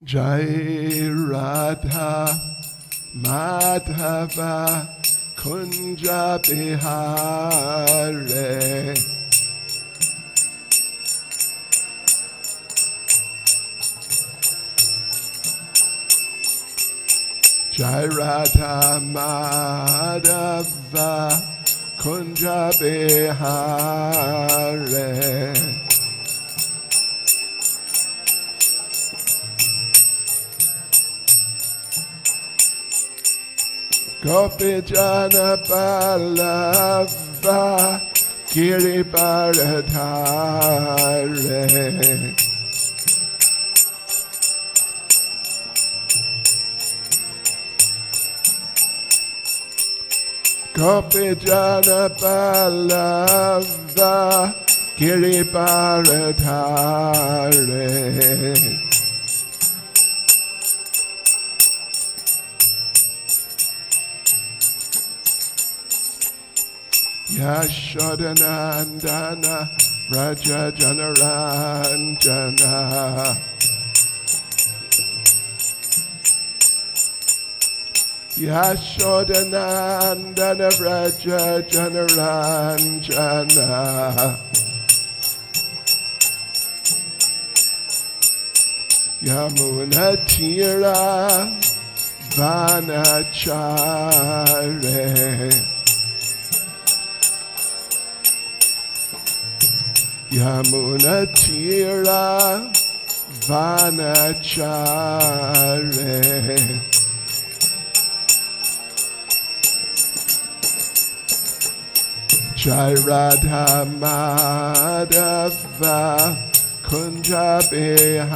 Jai Radha Madhava Kunja Bihare Jai Radha Madhava Kunja Bihare Gopi Jana Pallava Giri Bharadhare Gopi Jana Pallava Giri Bharadhare Yashodanandana Raja Janaranjana Yashodanandana Raja Janaranjana Yamuna Tira Vanachare Yamuna Tira Vanachare Jai Radha Madhava Kunja Bihare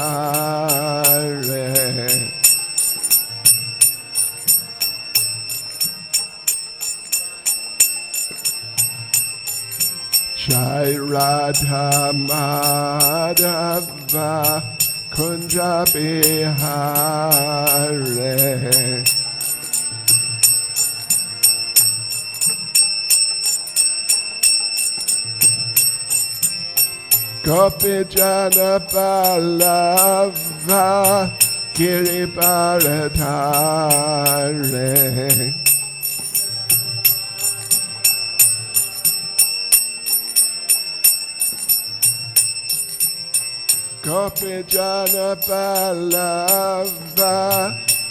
Jai Radha Madhava Kunja Bihare Gopi Jana Pallava Giri Bharadhare Gopi Jana Pallava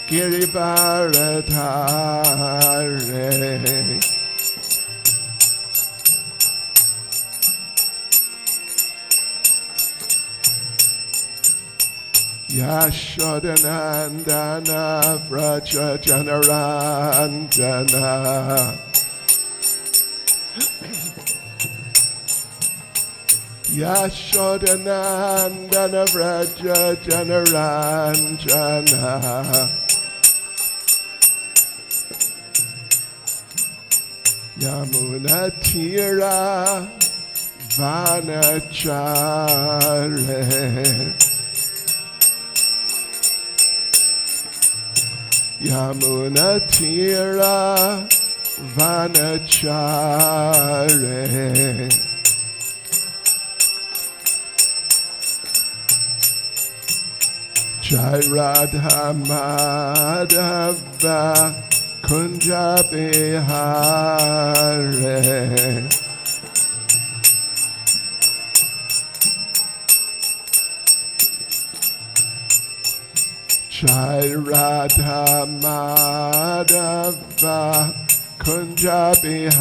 Giri Bharadhare Yashodanandana Vraja Janaranjana Yashodanandana Vraja Janaranjana Yamuna Tira Vanachare Yamuna Tira Vanachare Jai Radha Madhava Kunja Bihare Jai Radha Madhava Kunja Bihare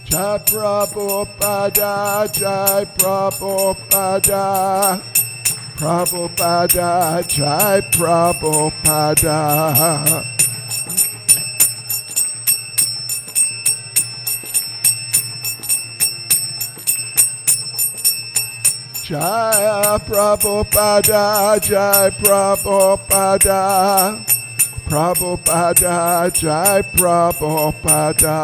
Jai Prabhupada Jai Prabhupada Prabhupada Jai Prabhupada Jai Prabhupada Jai Prabhupada Prabhupada Jai Prabhupada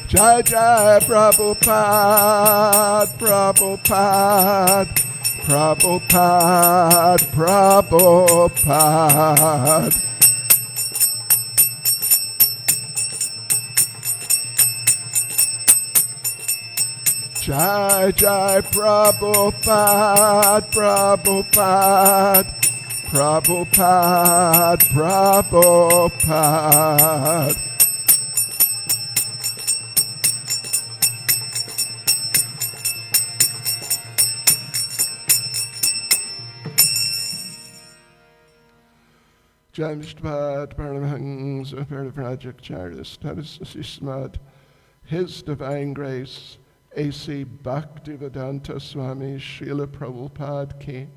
Jai Jai Prabhupada Prabhupada Prabhupada, Prabhupada. Jai Jai Prabhupada, Prabhupada, Prabhupada, Prabhupada. Jai Vishnupada, Paramahansa, Paramahansa, Srimad, His Divine Grace, A.C. Bhaktivedanta Swami Srila Prabhupada Ki,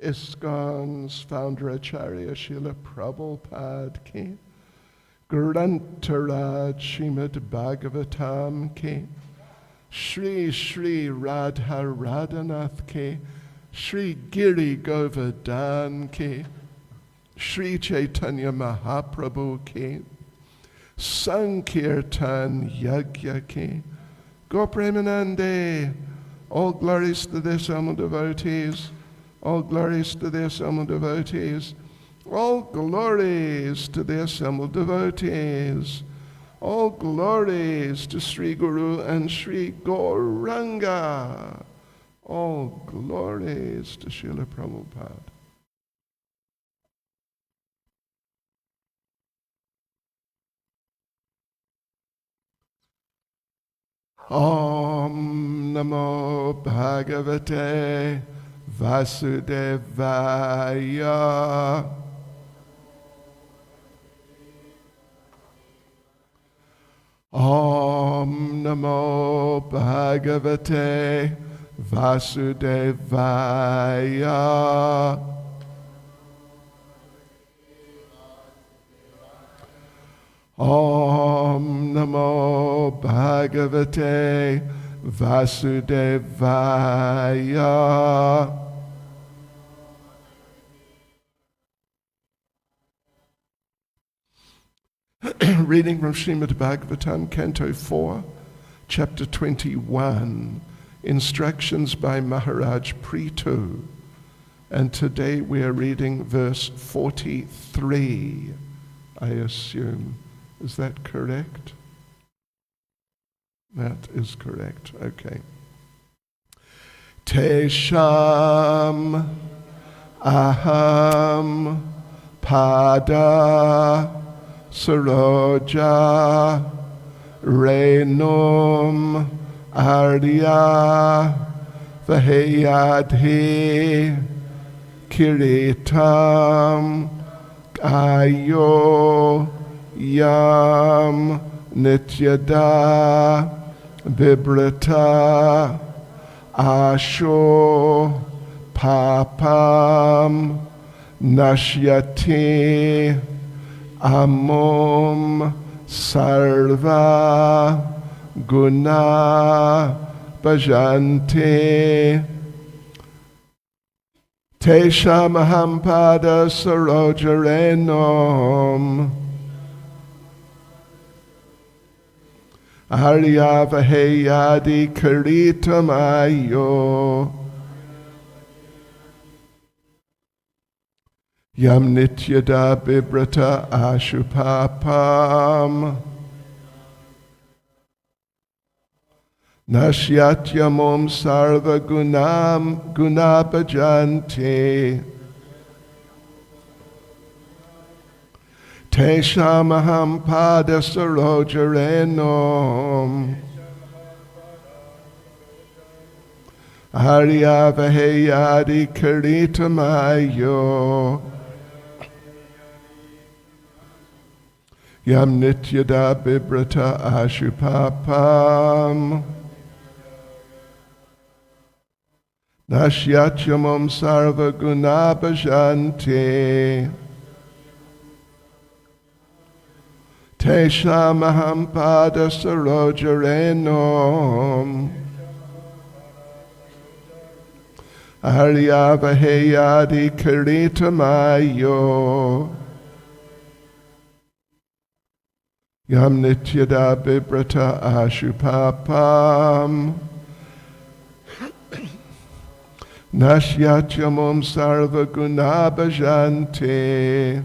ISKCON's founder Acharya Srila Prabhupada Ki, Grantaraj Srimad Bhagavatam Ki, Shri Shri Radha Radhanath Ki, Shri Giri Govardhan Ki, Shri Caitanya Mahaprabhu Ki, Sankirtan Yagya Ki, Go Premanande, all glories to the assembled devotees, all glories to the assembled devotees, all glories to the assembled devotees, all glories to Sri Guru and Sri Gauranga, all glories to Srila Prabhupada. Om Namo Bhagavate Vasudevaya. Om Namo Bhagavate Vasudevaya. Om Namo Bhagavate Vasudevaya. Reading from Srimad Bhagavatam, Canto 4, Chapter 21, Instructions by Maharaj Prithu. And today we are reading verse 43, I assume. Is that correct? That is correct. Okay. Tesham aham pada saroja renum arya vahayadhi kiritam ayo yam nityada bibrata asho papam nashyati amom sarva guna bhajanti teshamaham pada sarojarenom Arya Vahayadi Karitamayo Yam Nityada Bibrata Ashupapam Nashyatyamom Sarva Gunam Gunabhajanti Teshamaham pada sarojarenom Arya Vahayadi Karitamayo Yam Nityada Bibrata Ashupapam Nashyachamam Sarva Gunabhajanti Teshamaham pada sarojarenom Arya Vahayadi Karitamayo Yam Nityada Bibrata Ashupapam Nashyachamam sarva gunabhajante.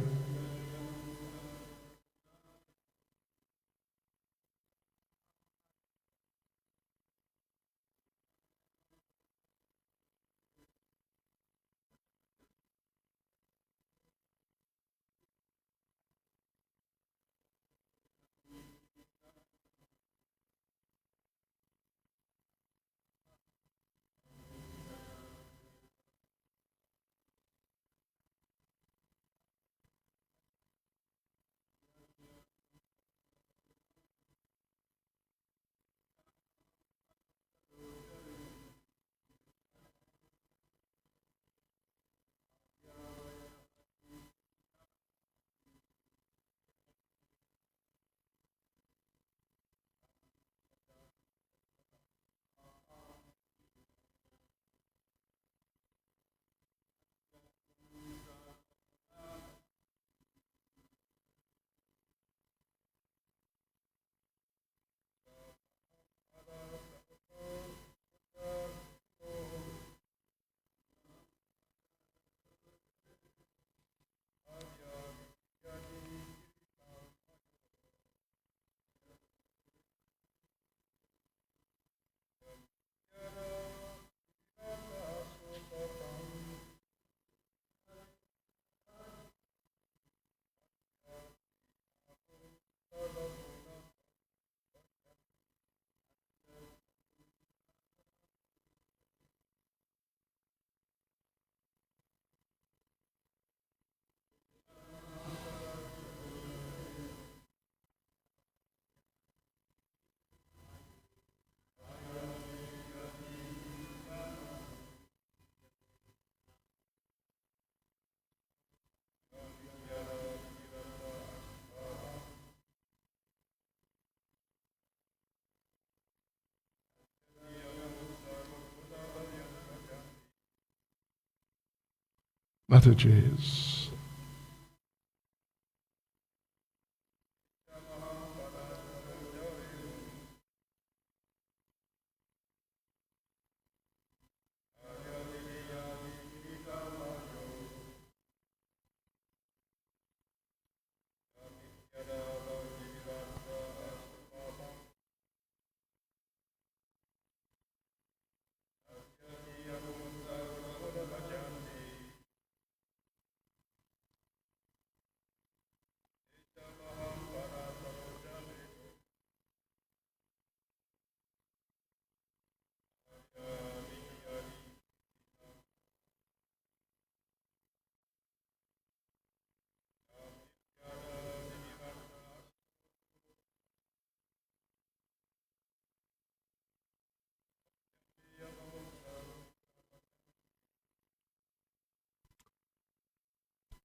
Mataji's.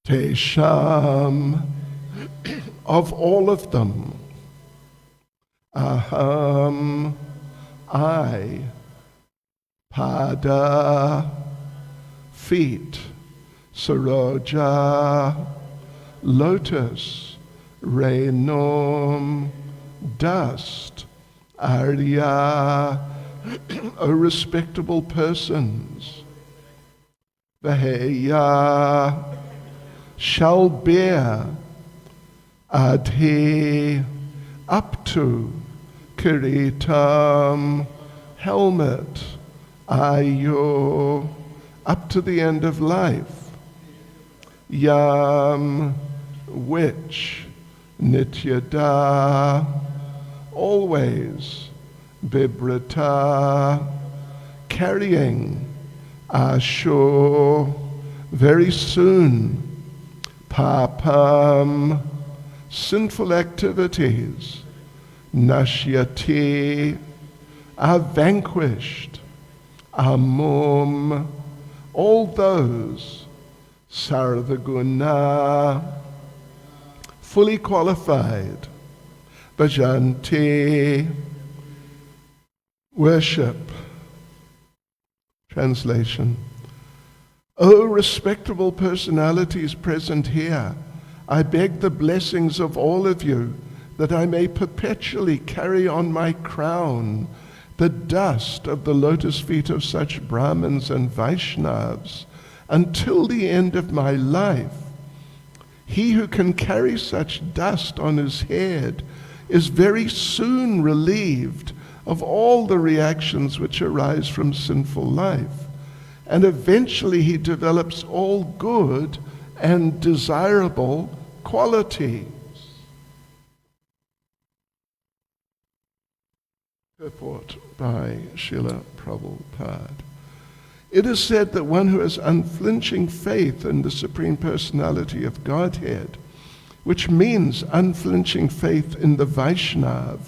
Tesham, of all of them, aham, I, pada, feet, saroja, lotus, renom, dust, arya, O respectable persons, vaheya, shall bear, adhe, up to, kiritam, helmet, ayo, up to the end of life, yam, which, nityada, always, bibrata, carrying, asho, very soon, papam, sinful activities, nashyati, are vanquished, amum, all those, sarvaguna, fully qualified, bhajanti, worship. Translation. O respectable personalities present here, I beg the blessings of all of you that I may perpetually carry on my crown, the dust of the lotus feet of such Brahmins and Vaishnavas until the end of my life. He who can carry such dust on his head is very soon relieved of all the reactions which arise from sinful life, and eventually he develops all good and desirable qualities. Purport by Srila Prabhupada. It is said that one who has unflinching faith in the Supreme Personality of Godhead, which means unflinching faith in the Vaishnav,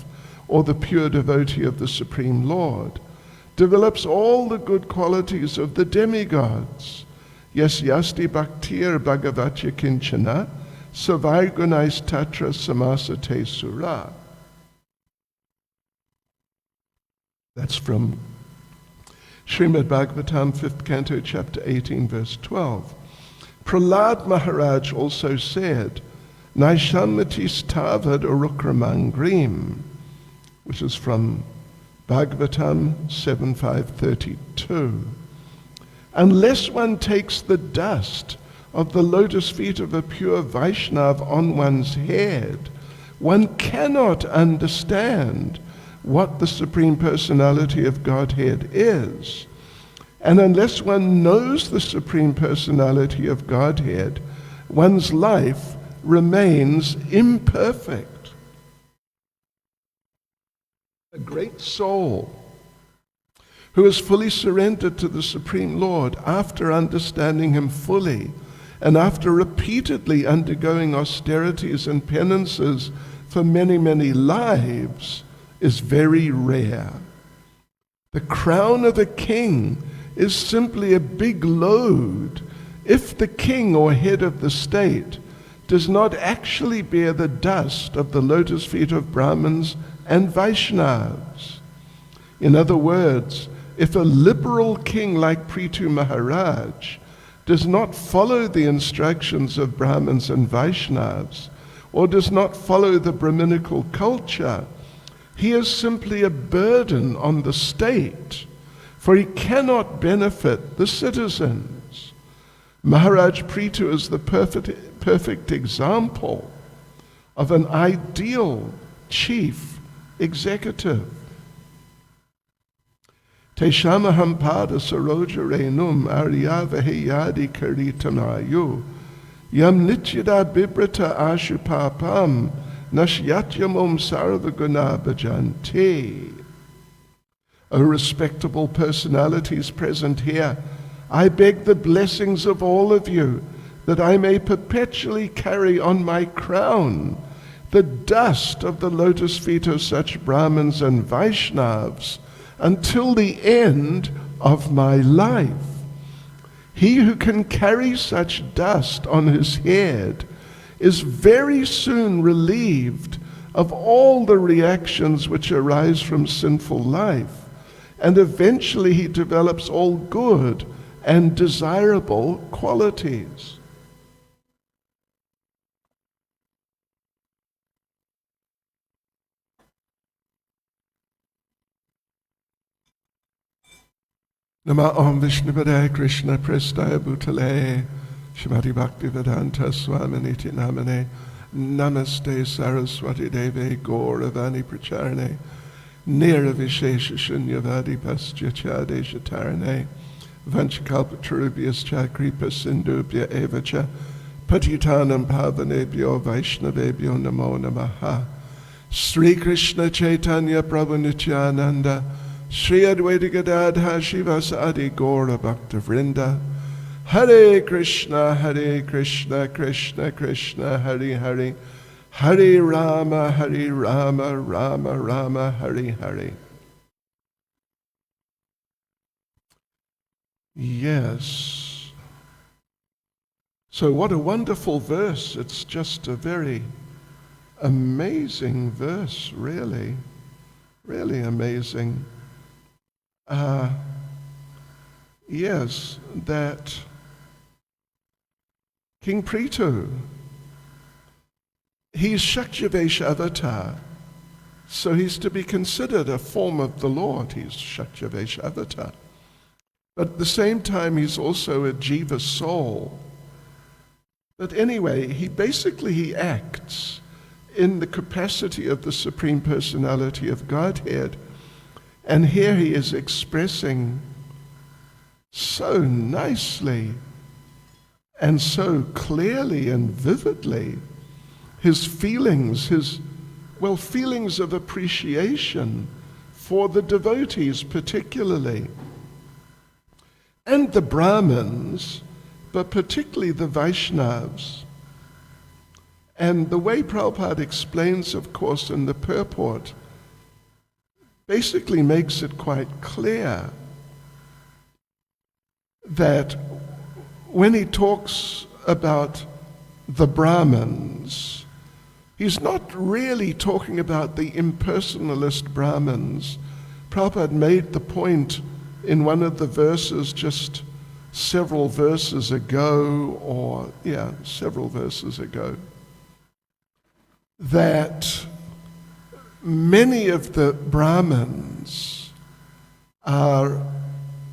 or the pure devotee of the Supreme Lord, develops all the good qualities of the demigods. Yes, yasti bhaktir bhagavatya kinchana, savargunais tatra samasate sura. That's from Srimad Bhagavatam, 5th Canto, Chapter 18, verse 12. Prahlad Maharaj also said, Naishammatis tavad urukramangrim, which is from Bhagavatam 7.532. Unless one takes the dust of the lotus feet of a pure Vaishnav on one's head, one cannot understand what the Supreme Personality of Godhead is. And unless one knows the Supreme Personality of Godhead, one's life remains imperfect. A great soul who is fully surrendered to the Supreme Lord after understanding Him fully and after repeatedly undergoing austerities and penances for many, many lives is very rare. The crown of a king is simply a big load if the king or head of the state does not actually bear the dust of the lotus feet of Brahmins and Vaishnavas. In other words, if a liberal king like Prithu Maharaj does not follow the instructions of Brahmins and Vaishnavas, or does not follow the Brahminical culture, he is simply a burden on the state, for he cannot benefit the citizens. Maharaj Prithu is the perfect example of an ideal chief executive. Teshamaham pada saroja renum aryavahe yadi karitamayu yam nityada bibrata ashupapam Nashyatyamom sarvaguna bhajanti. O respectable personalities present here, I beg the blessings of all of you that I may perpetually carry on my crown the dust of the lotus feet of such Brahmins and Vaishnavas until the end of my life. He who can carry such dust on his head is very soon relieved of all the reactions which arise from sinful life, and eventually he develops all good and desirable qualities. Nama Om Vishnupadaya Krishna Prestaya Bhutale Srimati Bhakti Vedanta Swami Niti Namane Namaste Saraswati Deve Gauravani Pracharane Niravishesha Shunyavadi Paschachade Shatarane Vanchakalpatarubhyas Chakripa Sindhubhya Evacha Patitanam Pavanebhyo Vaishnavebhyo Namo Namaha Sri Krishna Chaitanya Prabhu Nityananda Sri Advaita Gadadha Shivasadi Gaura Bhakta Vrinda Hare Krishna, Krishna Krishna, Hare Hare, Hare Rama, Rama Rama, Hare Hare. Yes. So what a wonderful verse. It's just a very amazing verse, really. Really amazing. Yes, that King Prithu, he's Shaktyavesh avatar, So he's to be considered a form of the Lord. He's Shatyaveshavata. But at the same time, he's also a jiva soul. But anyway, he acts in the capacity of the Supreme Personality of Godhead. And here he is expressing so nicely and so clearly and vividly his feelings, feelings of appreciation for the devotees particularly, and the Brahmins, but particularly the Vaishnavas. And the way Prabhupada explains, of course, in the purport, basically makes it quite clear that when he talks about the Brahmins, he's not really talking about the impersonalist Brahmins. Prabhupada made the point in one of the verses just several verses ago, that many of the Brahmins are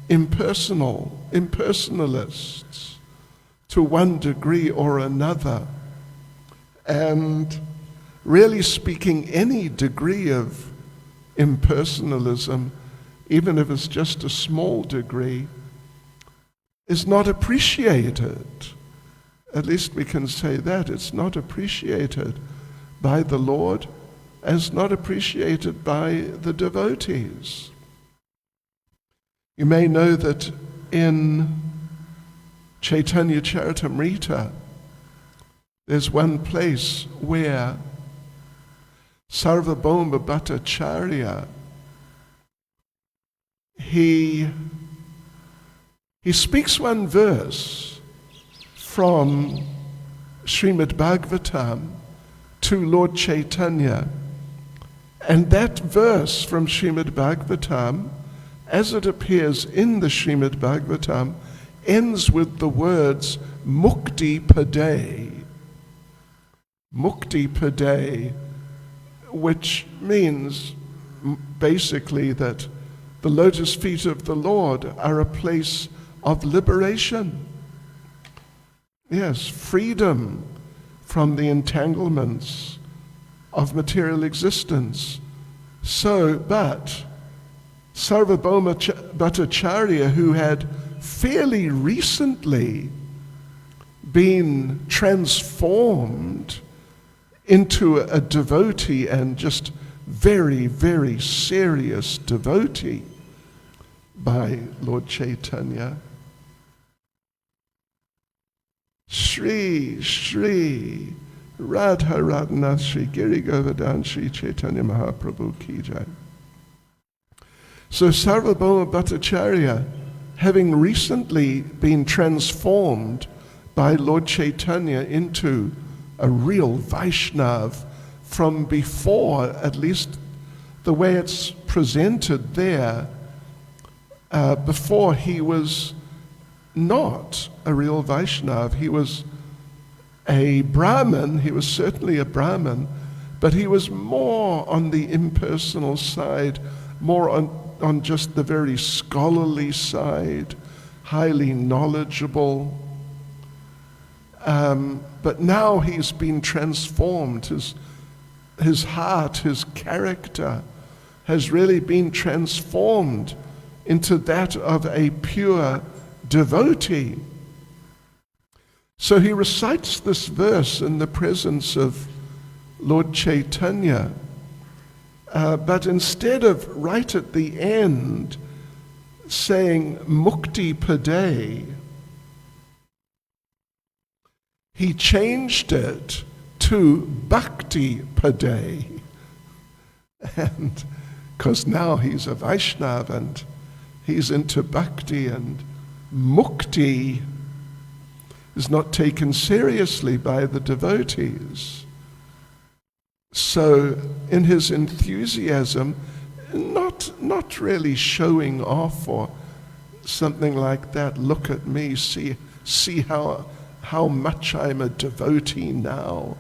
impersonalists to one degree or another. And really speaking, any degree of impersonalism, even if it's just a small degree, is not appreciated. At least we can say that. It's not appreciated by the Lord, as not appreciated by the devotees. You may know that in Caitanya Charitamrita, there's one place where Sarvabhauma Bhattacharya, he speaks one verse from Srimad Bhagavatam to Lord Caitanya. And that verse from Srimad Bhagavatam, as it appears in the Srimad Bhagavatam, ends with the words Mukti Pade. Mukti Pade, which means basically that the lotus feet of the Lord are a place of liberation. Yes, freedom from the entanglements of material existence. But Sarvabhauma Bhattacharya, who had fairly recently been transformed into a devotee, and just very, very serious devotee by Lord Caitanya, Shri Radha Radhanath Shri Giri Govardhan Shri Chaitanya Mahaprabhu Ki Jai. So Sarvabhauma Bhattacharya, having recently been transformed by Lord Chaitanya into a real Vaishnav from before, at least the way it's presented there, before he was not a real Vaishnav. He was a Brahmin, he was certainly a Brahmin, but he was more on the impersonal side, more on just the very scholarly side, highly knowledgeable. But now he's been transformed. His heart, his character has really been transformed into that of a pure devotee. So he recites this verse in the presence of Lord Caitanya, but instead of right at the end saying Mukti Pade, he changed it to Bhakti Pade. And because now he's a Vaishnava and he's into Bhakti, and Mukti is not taken seriously by the devotees. So in his enthusiasm, not really showing off or something like that, look at me, see how much I'm a devotee now.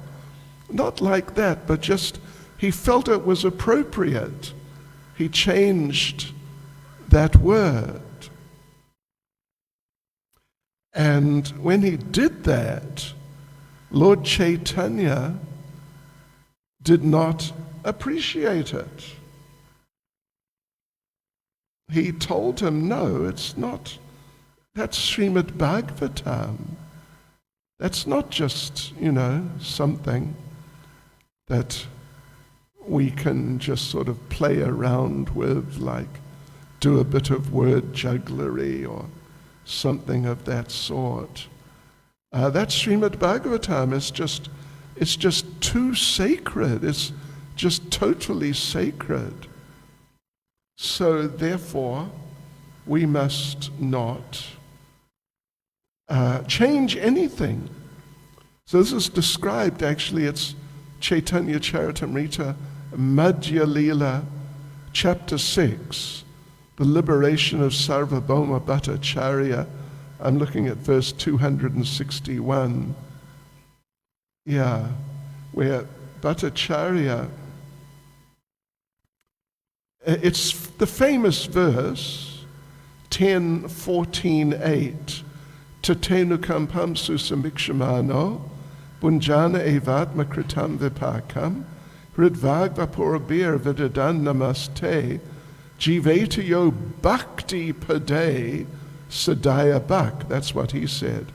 Not like that, but just he felt it was appropriate. He changed that word. And when he did that, Lord Caitanya did not appreciate it. He told him, no, it's not. That's Srimad Bhagavatam. That's not just, something that we can just sort of play around with, like do a bit of word jugglery or something of that sort. That Srimad Bhagavatam it's just too sacred. It's just totally sacred. So therefore, we must not change anything. So this is described, actually, it's Caitanya Charitamrita, Madhya Leela, chapter 6, the liberation of Sarvabhauma Bhattacharya. I'm looking at verse 261. Yeah, where Bhattacharya, it's the famous verse, 10:14:8, Tatenukam pamsu samikshamano, bunjana evatma kritam vipakam, hridvagvapurabir vidadan namaste, jivetayo bhakti pade sadaya bhak. That's what he said.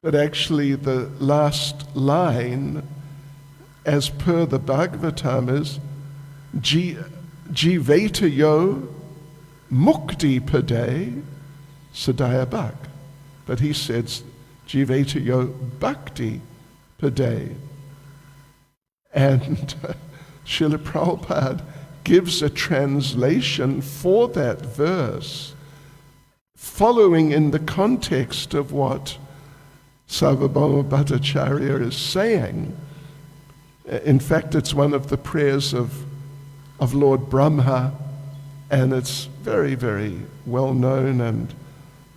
But actually the last line, as per the Bhagavatam, is jivetayo mukti pade sadaya bhak. But he said jivetayo bhakti pade. And Srila Prabhupada gives a translation for that verse, following in the context of what Sarvabhauma Bhattacharya is saying. In fact, it's one of the prayers of Lord Brahma, and it's very, very well known and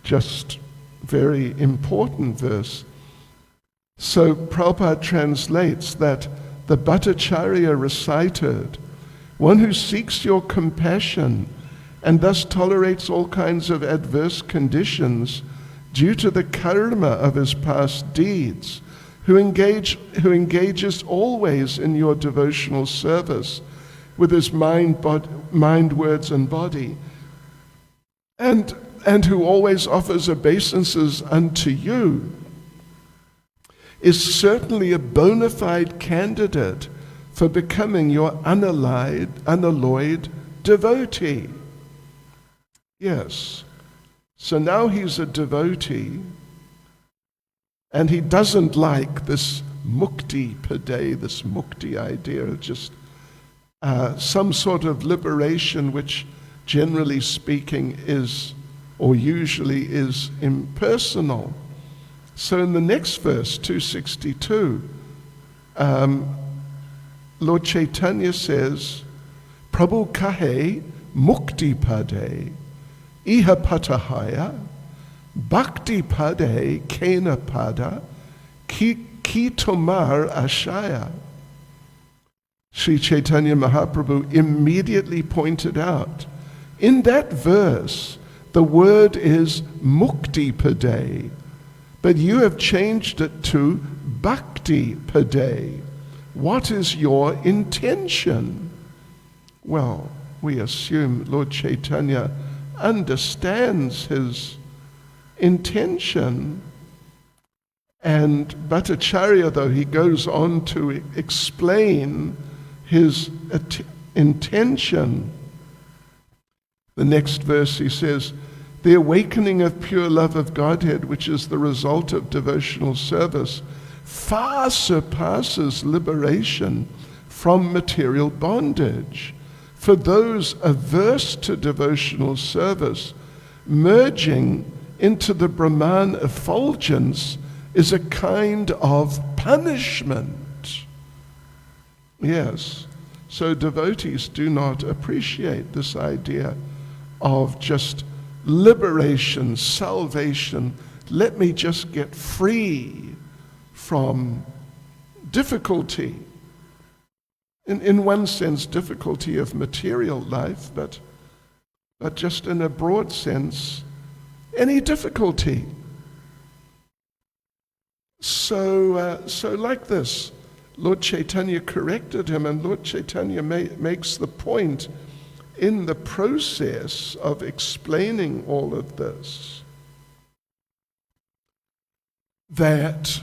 just very important verse. So Prabhupada translates that the Bhattacharya recited, one who seeks your compassion and thus tolerates all kinds of adverse conditions due to the karma of his past deeds, who engages always in your devotional service with his mind, words, and body, and who always offers obeisances unto you, is certainly a bona fide candidate for becoming your unalloyed devotee. Yes. So now he's a devotee, and he doesn't like this mukti pade, this mukti idea of just some sort of liberation, which generally speaking is, or usually is, impersonal. So in the next verse, 262, Lord Caitanya says, Prabhu kahe mukti pade, iha patahaya, bhakti pade kena pada, ki tomar ashaya. Sri Chaitanya Mahaprabhu immediately pointed out, in that verse, the word is mukti pade, but you have changed it to bhakti pade. What is your intention? Well, we assume Lord Chaitanya understands his intention. And Bhattacharya, though, he goes on to explain his intention. The next verse he says, the awakening of pure love of Godhead, which is the result of devotional service, far surpasses liberation from material bondage. For those averse to devotional service, merging into the Brahman effulgence is a kind of punishment. Yes, so devotees do not appreciate this idea of just liberation, salvation. Let me just get free from difficulty. in one sense, difficulty of material life, but just in a broad sense, any difficulty. So like this, Lord Caitanya corrected him, and Lord Caitanya makes the point in the process of explaining all of this that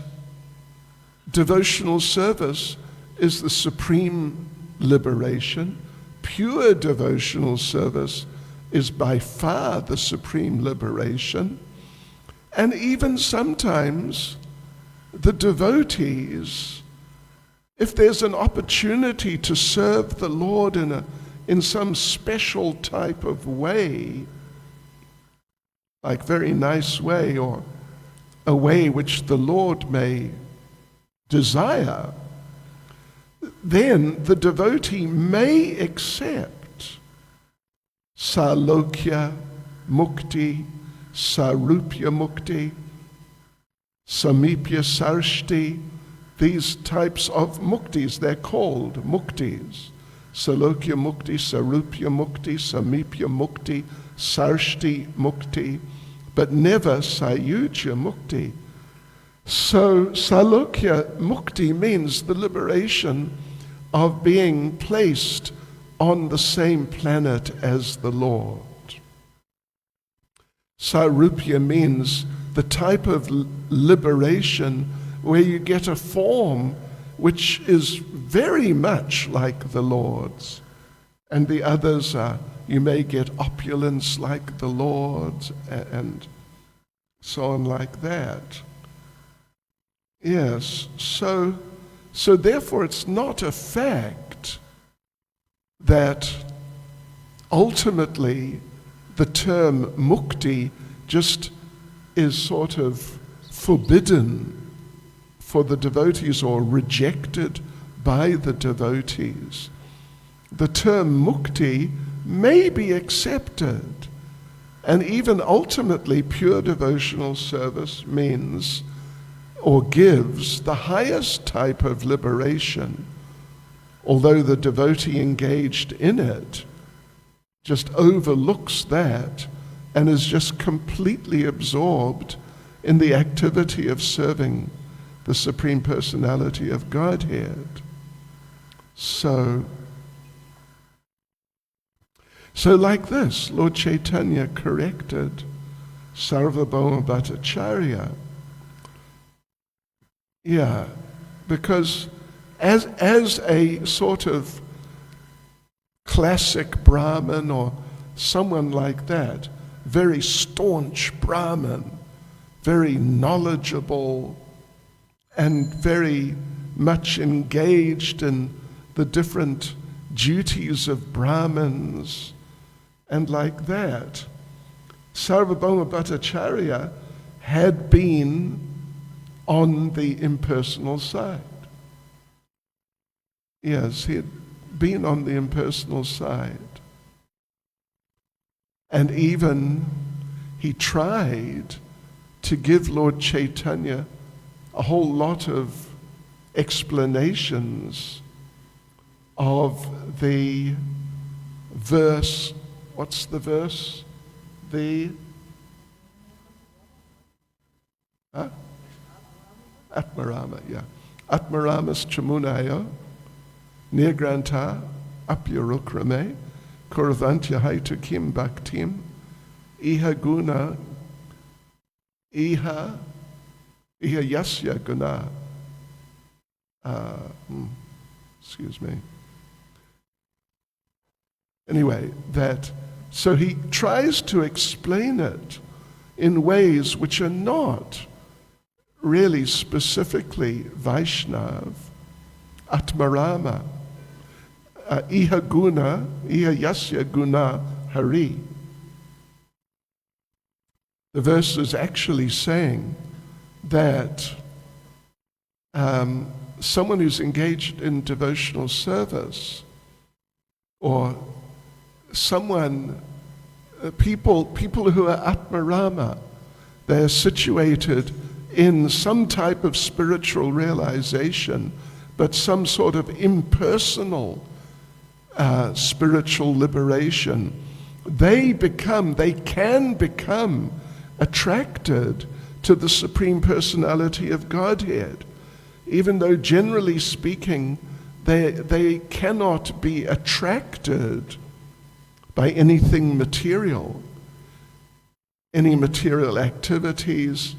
devotional service is the supreme liberation. Pure devotional service is by far the supreme liberation. And even sometimes the devotees, if there's an opportunity to serve the Lord in some special type of way, like very nice way, or a way which the Lord may desire, then the devotee may accept salokya mukti, sarupya mukti, samipya sarshti, these types of muktis, they're called muktis. Salokya mukti, sarupya mukti, samipya mukti, sarshti mukti, but never sayujya mukti. So salokya mukti means the liberation of being placed on the same planet as the Lord. Sarupya means the type of liberation where you get a form which is very much like the Lord's, and the others are, you may get opulence like the Lord's, and so on like that. Yes, so therefore it's not a fact that ultimately the term mukti just is sort of forbidden for the devotees or rejected by the devotees. The term mukti may be accepted, and even ultimately pure devotional service means or gives the highest type of liberation, although the devotee engaged in it just overlooks that and is just completely absorbed in the activity of serving the Supreme Personality of Godhead. So like this, Lord Caitanya corrected Sarvabhauma Bhattacharya. Yeah, because as a sort of classic Brahmin or someone like that, very staunch Brahmin, very knowledgeable and very much engaged in the different duties of Brahmins and like that, Sarvabhauma Bhattacharya had been on the impersonal side. Yes, he had been on the impersonal side. And even he tried to give Lord Caitanya a whole lot of explanations of the verse. What's the verse? Atmarama, yeah. Atmaramas chamunaya nirgranta apyarukrame kurvantya haitu kim bhaktim iha guna iha yasya guna. Excuse me. Anyway, so he tries to explain it in ways which are not really specifically Vaishnav, Atmarama, iha guna, iha yasya guna hari. The verse is actually saying that someone who's engaged in devotional service, or someone, people who are Atmarama, they're situated in some type of spiritual realization, but some sort of impersonal spiritual liberation, they can become attracted to the Supreme Personality of Godhead, even though generally speaking, they cannot be attracted by anything material, any material activities,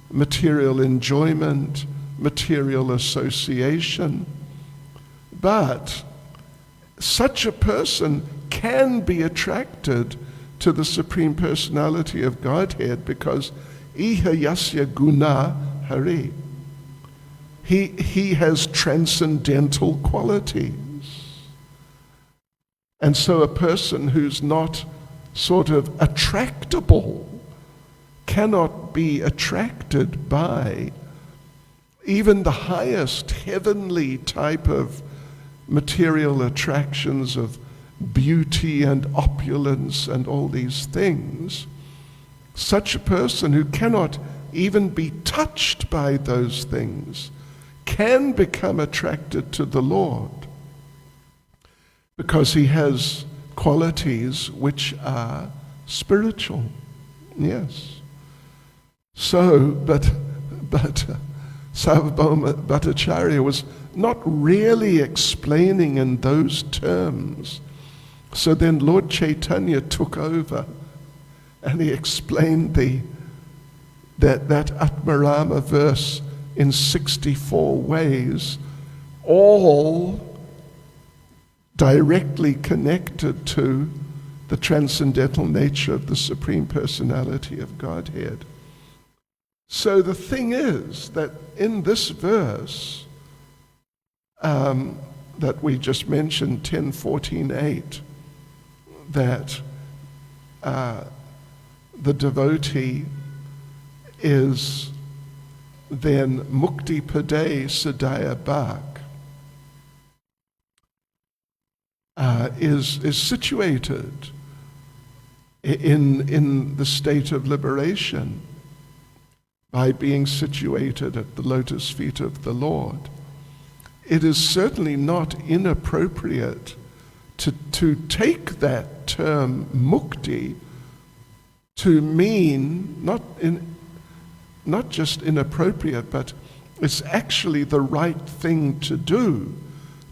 material enjoyment, material association. But such a person can be attracted to the Supreme Personality of Godhead because iha yasya guna hari. He has transcendental qualities. And so a person who's not sort of attractable cannot be attracted by even the highest heavenly type of material attractions of beauty and opulence and all these things. Such a person who cannot even be touched by those things can become attracted to the Lord because he has qualities which are spiritual. Yes. So, but Sarvabhauma Bhattacharya was not really explaining in those terms. So then Lord Caitanya took over and he explained that Atmarama verse in 64 ways, all directly connected to the transcendental nature of the Supreme Personality of Godhead. So the thing is that in this verse that we just mentioned, 10:14:8, that the devotee is then mukti pade sadaya bhak, is situated in the state of liberation by being situated at the lotus feet of the Lord. It is certainly not inappropriate to take that term mukti to mean not just inappropriate, but it's actually the right thing to do,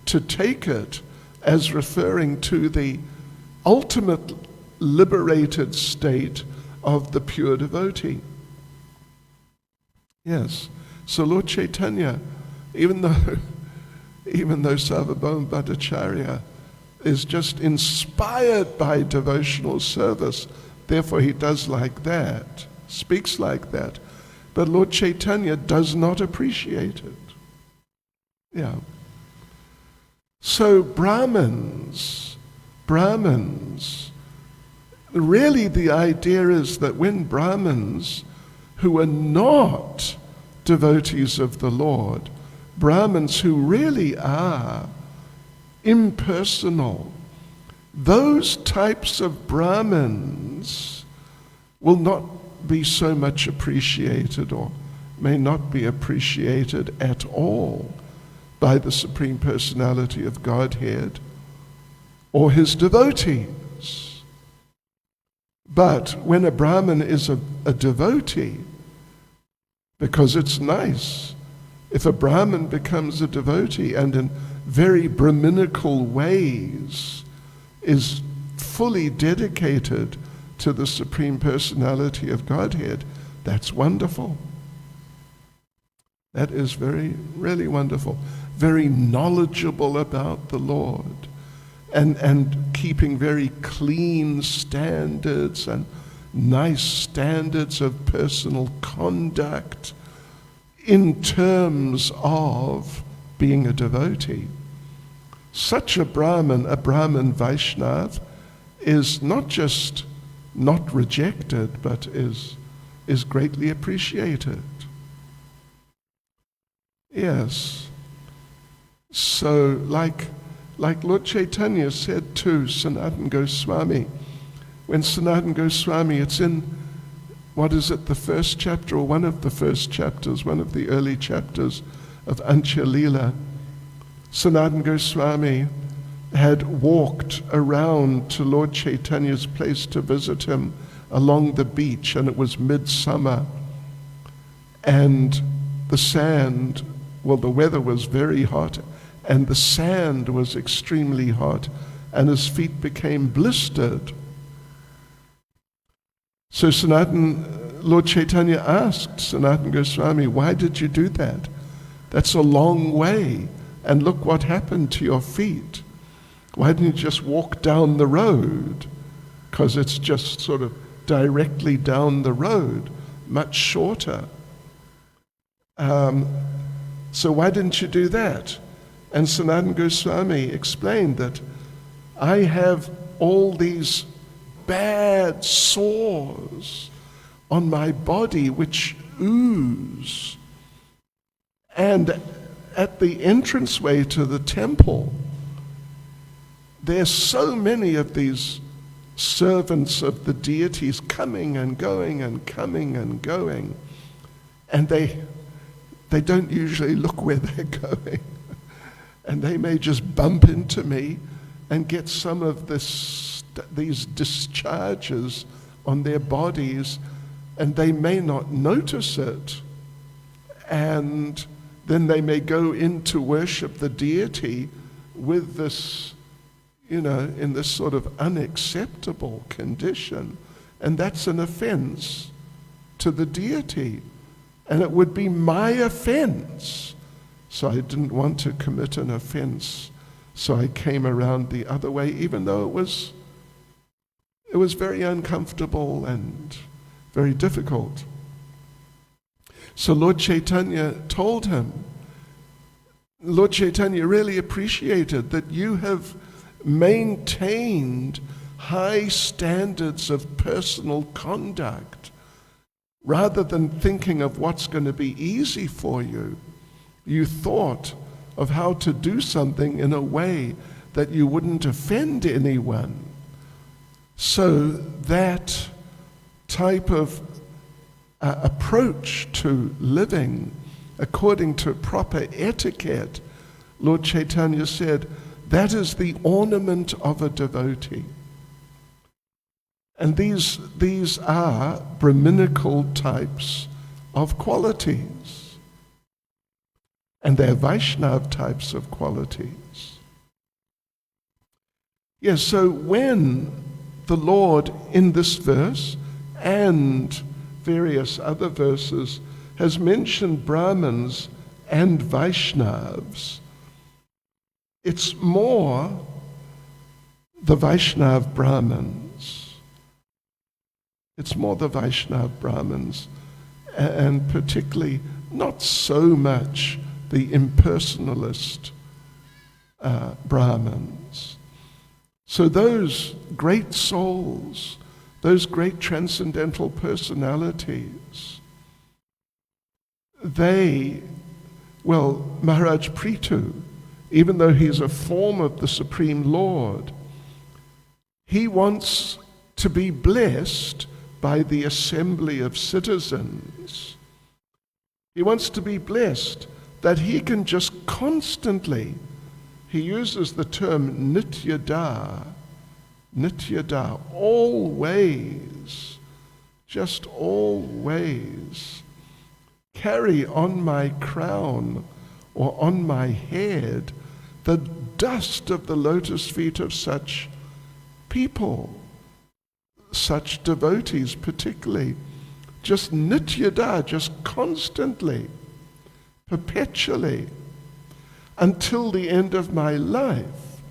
to take it as referring to the ultimate liberated state of the pure devotee. Yes. So Lord Caitanya, even though Sarvabhauma Bhattacharya is just inspired by devotional service, therefore he does like that, speaks like that, but Lord Caitanya does not appreciate it. Yeah. So Brahmins, really the idea is that when Brahmins who are not devotees of the Lord, Brahmins who really are impersonal, those types of Brahmins will not be so much appreciated, or may not be appreciated at all by the Supreme Personality of Godhead or his devotees. But when a Brahmin is a devotee, because it's nice, if a Brahmin becomes a devotee and in very Brahminical ways is fully dedicated to the Supreme Personality of Godhead, that's wonderful. That is really wonderful. Very knowledgeable about the Lord and keeping very clean standards and nice standards of personal conduct in terms of being a devotee. Such a Brahmin Vaishnav, is not just not rejected, but is greatly appreciated. Yes. So like Lord Caitanya said to Sanatana Goswami, when Sanatana Goswami, it's in, the first chapter or one of the first chapters, one of the early chapters of Antya Lila, Sanatana Goswami had walked around to Lord Chaitanya's place to visit him along the beach, and it was midsummer, and the sand, well, the weather was very hot, and the sand was extremely hot, and his feet became blistered. So Lord Chaitanya asked Sanatana Goswami, why did you do that? That's a long way, and look what happened to your feet. Why didn't you just walk down the road? Because it's just sort of directly down the road, much shorter. So why didn't you do that? And Sanatana Goswami explained that I have all these bad sores on my body which ooze. And at the entranceway to the temple, there's so many of these servants of the deities coming and going and coming and going, and they don't usually look where they're going. And they may just bump into me and get some of these discharges on their bodies, and they may not notice it. And then they may go in to worship the deity with this, in this sort of unacceptable condition. And that's an offense to the deity. And it would be my offense. So I didn't want to commit an offense. So I came around the other way, even though it was very uncomfortable and very difficult. So Lord Chaitanya told him, Lord Chaitanya really appreciated that you have maintained high standards of personal conduct. Rather than thinking of what's going to be easy for you, you thought of how to do something in a way that you wouldn't offend anyone. So that type of approach to living according to proper etiquette, Lord Chaitanya said, that is the ornament of a devotee. And these are Brahminical types of qualities. And they're Vaishnava types of qualities. Yes, so when the Lord in this verse and various other verses has mentioned Brahmins and Vaishnavas, it's more the Vaishnava Brahmins. It's more the Vaishnava Brahmins, and particularly not so much the impersonalist Brahmins. So those great souls, those great transcendental personalities, Maharaj Prithu, even though he's a form of the Supreme Lord, he wants to be blessed by the assembly of citizens. He wants to be blessed that he can just constantly, he uses the term nityada, always, just always, carry on my crown or on my head the dust of the lotus feet of such people, such devotees particularly, just nityada, just constantly, perpetually, until the end of my life.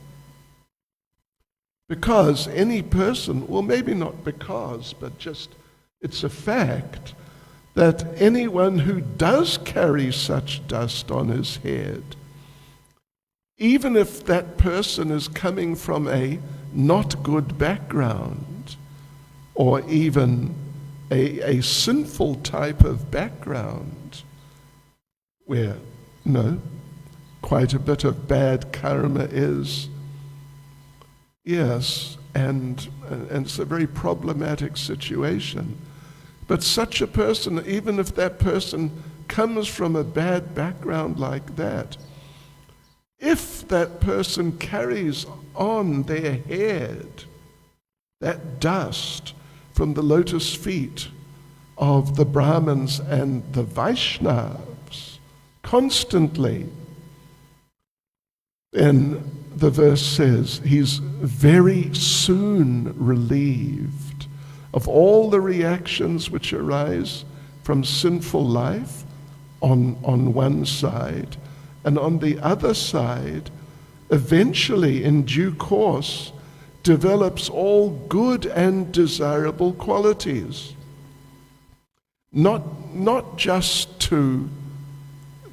Because any person, well, maybe not because, but just it's a fact that anyone who does carry such dust on his head, even if that person is coming from a not good background, or even a sinful type of background, where, quite a bit of bad karma is, yes, and it's a very problematic situation. But such a person, even if that person comes from a bad background like that, if that person carries on their head that dust from the lotus feet of the Brahmins and the Vaishnavas constantly, then the verse says he's very soon relieved of all the reactions which arise from sinful life on one side, and on the other side, eventually in due course, develops all good and desirable qualities. Not just to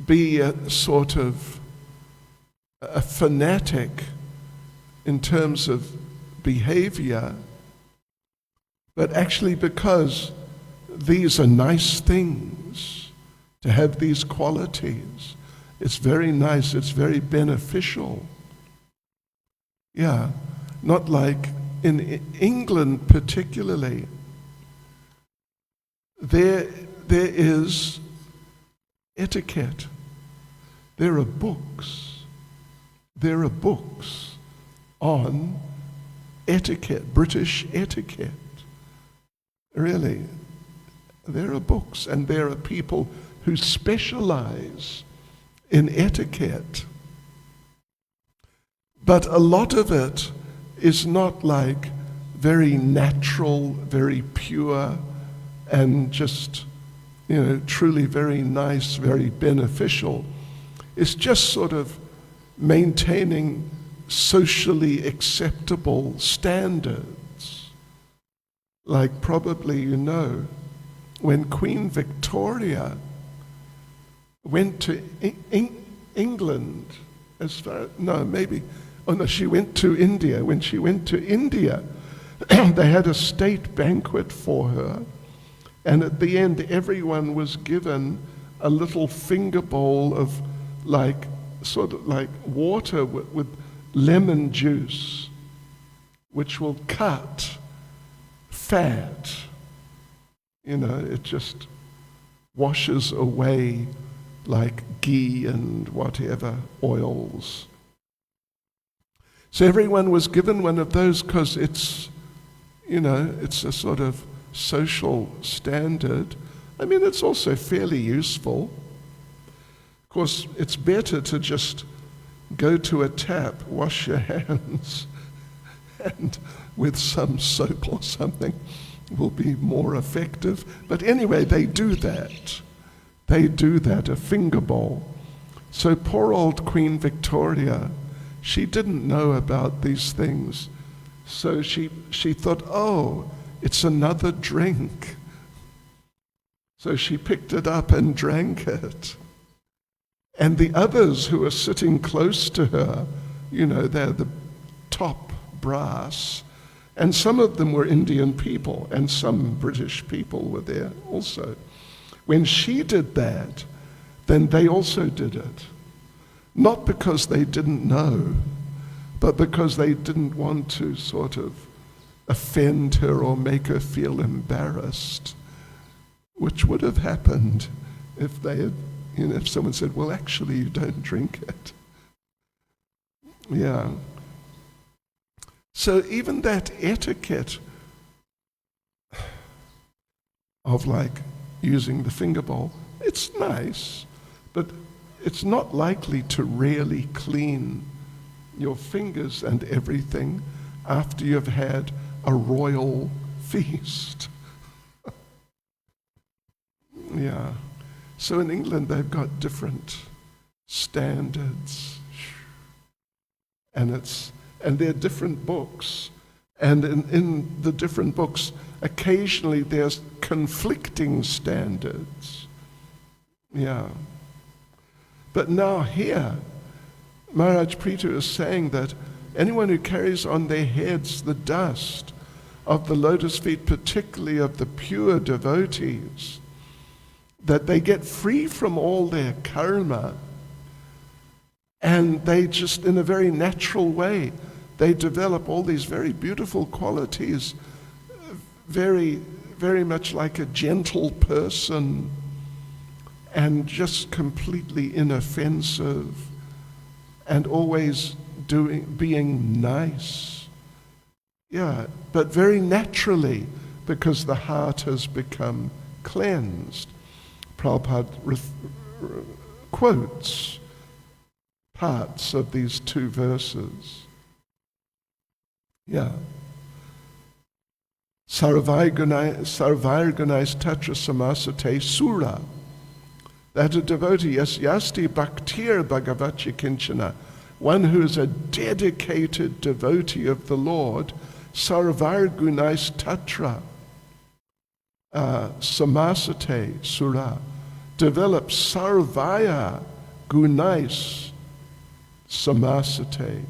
be a sort of a fanatic in terms of behavior, but actually because these are nice things to have these qualities. It's very nice, it's very beneficial. Yeah, not like in England particularly. There is etiquette. There are books. There are books on etiquette, British etiquette. Really, there are books, and there are people who specialize in etiquette. But a lot of it is not like very natural, very pure, and just, truly very nice, very beneficial. It's just sort of maintaining socially acceptable standards. Like probably when Queen Victoria went to England, she went to India. When she went to India, they had a state banquet for her, and at the end everyone was given a little finger bowl of sort of like water with lemon juice, which will cut fat. It just washes away like ghee and whatever oils. So everyone was given one of those because it's a sort of social standard. I mean, it's also fairly useful. Of course, it's better to just go to a tap, wash your hands, and with some soap or something will be more effective. But anyway, they do that. A finger bowl. So poor old Queen Victoria, she didn't know about these things. So she thought, oh, it's another drink. So she picked it up and drank it. And the others who were sitting close to her, they're the top brass, and some of them were Indian people, and some British people were there also. When she did that, then they also did it. Not because they didn't know, but because they didn't want to sort of offend her or make her feel embarrassed, which would have happened if they had, if someone said, well, actually, you don't drink it. Yeah. So even that etiquette of using the finger bowl, it's nice, but it's not likely to really clean your fingers and everything after you've had a royal feast. Yeah. So in England, they've got different standards, and they're different books. And in the different books, occasionally there's conflicting standards. Yeah. But now here, Maharaj Prithu is saying that anyone who carries on their heads the dust of the lotus feet, particularly of the pure devotees, that they get free from all their karma, and they just, in a very natural way, they develop all these very beautiful qualities, very, very much like a gentle person, and just completely inoffensive, and always being nice. Yeah, but very naturally, because the heart has become cleansed. Prabhupada quotes parts of these two verses. Yeah. Sarvairgunais tatra samasate sura. That a devotee, yes, yasti bhaktir bhagavachi kinchana, one who is a dedicated devotee of the Lord, sarvairgunais tatra samasate sura, develops sarvaya gunais samasate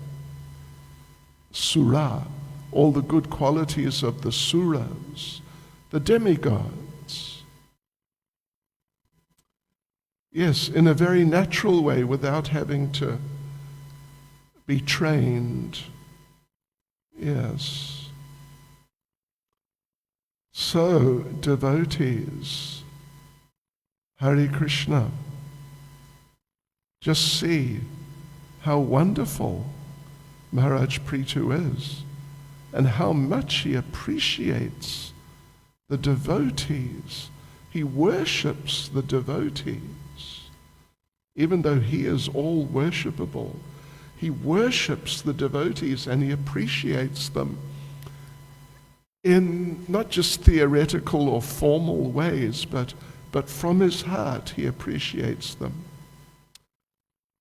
sura, all the good qualities of the suras, the demigods. Yes, in a very natural way, without having to be trained. Yes. So, devotees, Hare Krishna, just see how wonderful Maharaj Prithu is, and how much he appreciates the devotees. He worships the devotees. Even though he is all worshipable, he worships the devotees and he appreciates them in not just theoretical or formal ways, but from his heart he appreciates them.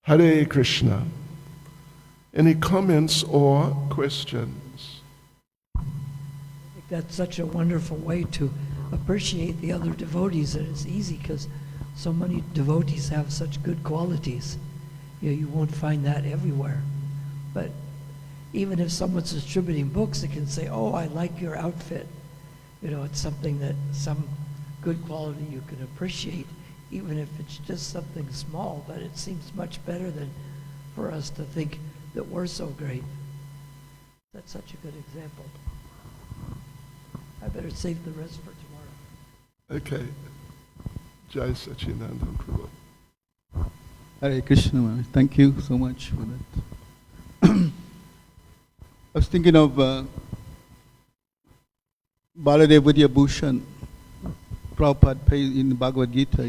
Hare Krishna. Any comments or questions? I think that's such a wonderful way to appreciate the other devotees, and it's easy because so many devotees have such good qualities. You won't find that everywhere. But even if someone's distributing books, they can say, oh, I like your outfit. It's something that, some good quality you can appreciate, even if it's just something small, but it seems much better than for us to think that we're so great. That's such a good example. I better save the rest for tomorrow. Okay. Jai Sachinandam Prabhu. Hare Krishna, Maharaj. Thank you so much for that. I was thinking of Baladev Vidya Bhushan. Prabhupada pays in the Bhagavad Gita,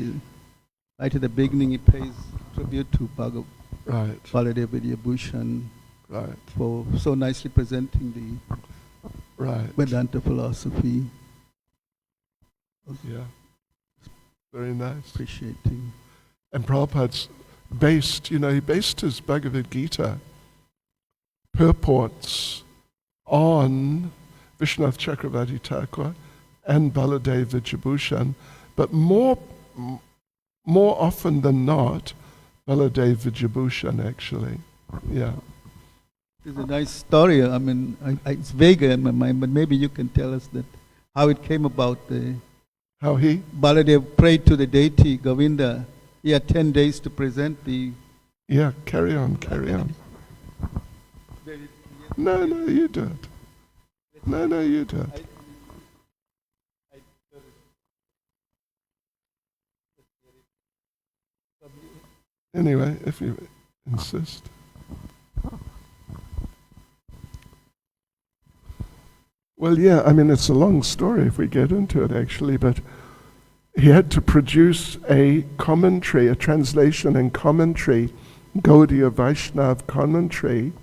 right at the beginning, he pays tribute to Right. Baladev Vidya Bhushan, Right. for so nicely presenting the Vedanta philosophy. Yeah. Very nice. Appreciating. And Prabhupada's he based his Bhagavad Gita purports on Vishwanath Chakravarti Thakur and Baladev Vijayabhushan, but more often than not, Baladev Vijayabhushan actually. Yeah. There's a nice story. I mean, it's vague in my mind, but maybe you can tell us that how it came about. How he? Baladev prayed to the deity Govinda. He had 10 days to present the... Yeah, carry on. No, you do it. No, you do it. Anyway, if you insist. Well, yeah, I mean, it's a long story if we get into it, actually, but he had to produce a commentary, a translation and commentary, Gaudiya Vaishnav commentary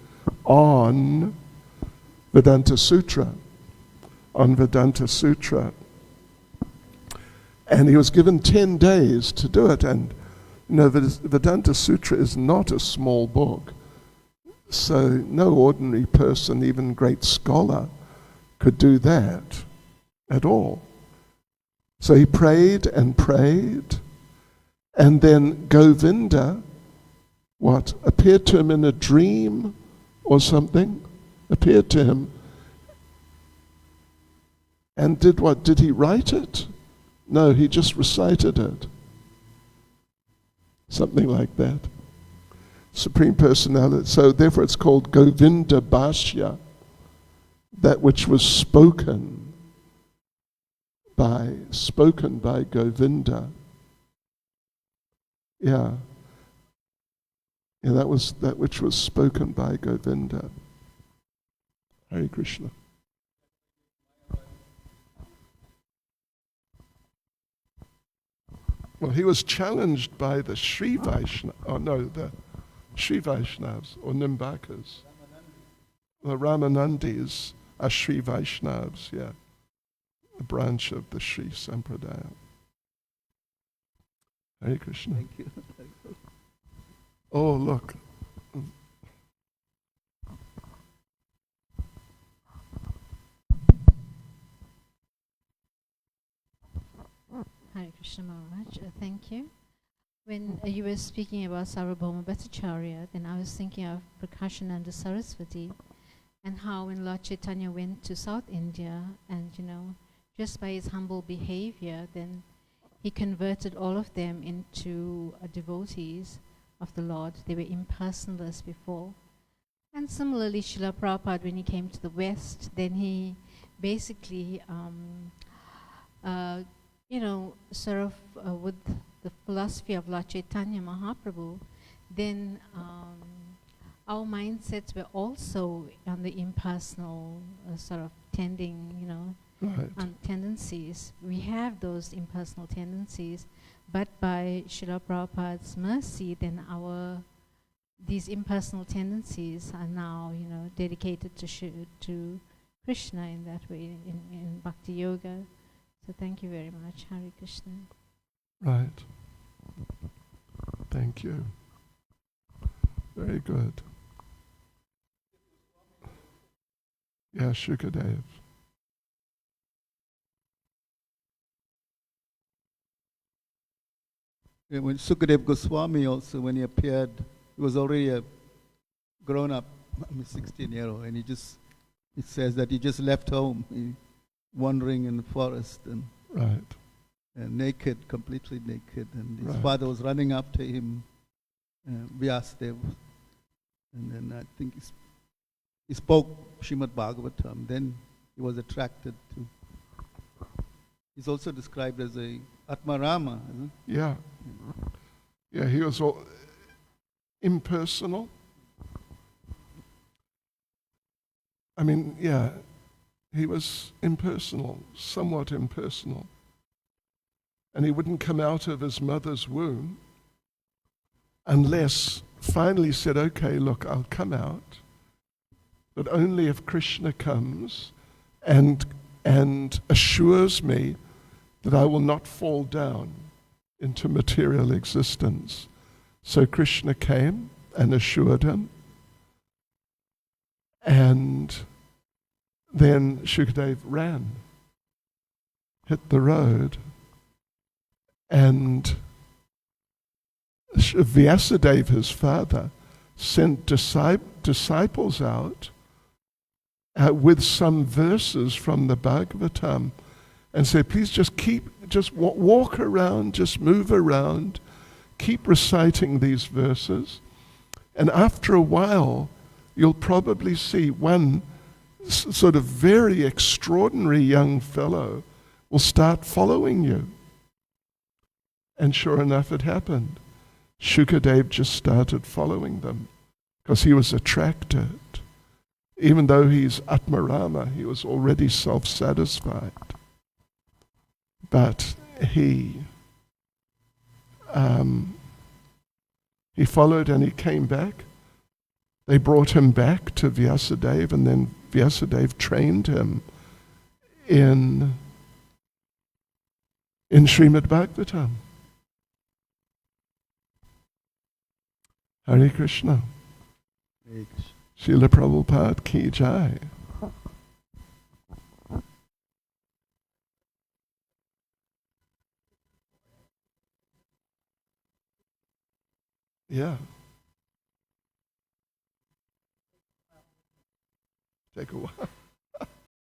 on Vedanta Sutra. And he was given 10 days to do it, and the Vedanta Sutra is not a small book. So no ordinary person, even great scholar, could do that at all. So he prayed, and then Govinda, appeared to him in a dream or something, appeared to him, and did what? Did he write it? No, he just recited it. Something like that. Supreme Personality. So therefore it's called Govinda Bhashya, that which was spoken by Govinda. Yeah. Yeah, that was that which was spoken by Govinda. Hare Krishna. Well, he was challenged by the Sri Vaishnavas, the Sri Vaishnavas or Nimbakas. The Ramanandis are Sri Vaishnavas, yeah, a branch of the Sri Sampradaya. Hare Krishna. Thank you. Oh, look. Hare Krishna Maharaj, thank you. When you were speaking about Sarvabhauma Bhattacharya, then I was thinking of Prakashananda Saraswati and how when Lord Caitanya went to South India and, just by his humble behavior, then he converted all of them into devotees of the Lord. They were impersonalists before. And similarly, Srila Prabhupada, when he came to the West, then he basically, with the philosophy of Lord Caitanya Mahaprabhu, then our mindsets were also on the impersonal sort of tending, Right. tendencies. We have those impersonal tendencies, but by Srila Prabhupada's mercy, then these impersonal tendencies are now, dedicated to Krishna in that way, in Bhakti Yoga. So thank you very much. Hare Krishna. Right. Thank you. Very good. Yeah, Shukadev. Yeah, when Sukadev Goswami also, when he appeared, he was already a grown-up, 16-year-old, and it says that he just left home, wandering in the forest and Right. naked, completely naked, and his Right. father was running after him, Vyasadeva, and then I think he spoke Srimad Bhagavatam. Then he was attracted to. He's also described as a Atmarama, isn't he? Yeah. Yeah, he was all impersonal. I mean, yeah, he was impersonal, somewhat impersonal. And he wouldn't come out of his mother's womb unless finally said, okay, look, I'll come out, but only if Krishna comes and assures me that I will not fall down into material existence. So Krishna came and assured him, and then Shukadev ran, hit the road, and Vyasadeva, his father, sent disciples out with some verses from the Bhagavatam and said, please just walk around, just move around, keep reciting these verses, and after a while you'll probably see one sort of very extraordinary young fellow will start following you. And sure enough, it happened. Shukadev just started following them because he was attracted. Even though he's Atmarama, he was already self-satisfied. But he followed and he came back. They brought him back to Vyasadeva, and then Vyasadeva trained him in Srimad Bhagavatam. Hare Krishna. Srila Prabhupada ki jai. Yeah. Take a while.